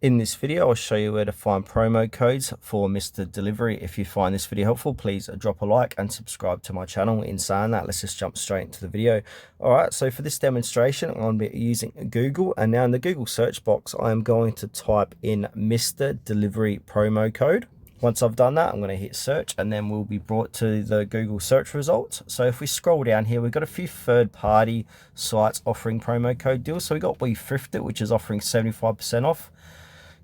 In this video, I'll show you where to find promo codes for Mr. Delivery. If you find this video helpful, please drop a like and subscribe to my channel. In saying that, let's just jump straight into the video. All right, so for this demonstration, I'm going to be using Google. And now in the Google search box, I'm going to type in Mr. Delivery promo code. Once I've done that, I'm going to hit search and then we'll be brought to the Google search results. So if we scroll down here, we've got a few third-party sites offering promo code deals. So we've got We Thrift It, which is offering 75% off.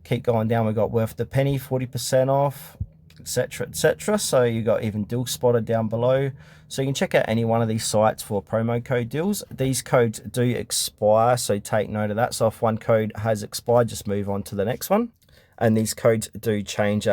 Keep going down, we've got Worth the Penny, 40% off, etc, etc. So you got even Deal Spotter down below. So you can check out any one of these sites for promo code deals. These codes do expire, so take note of that. So if one code has expired, just move on to the next one. And these codes do change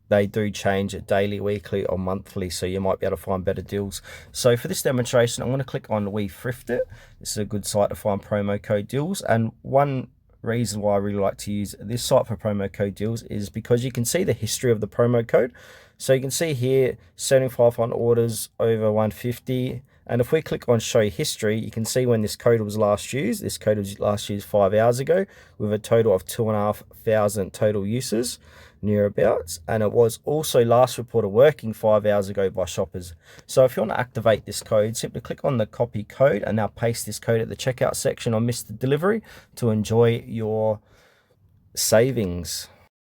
they do change daily, weekly, or monthly, so you might be able to find better deals. So for this demonstration, I'm going to click on We Thrift It. This is a good site to find promo code deals. And one reason why I really like to use this site for promo code deals is because you can see the history of the promo code. So you can see here 75 on orders over 150, and if we click on show history, you can see when this code was last used. This code was last used 5 hours ago with a total of 2,500 total uses nearabouts, and it was also last reported working 5 hours ago by shoppers. So if you want to activate this code, simply click on the copy code and now paste this code at the checkout section on Mr. Delivery to enjoy your savings.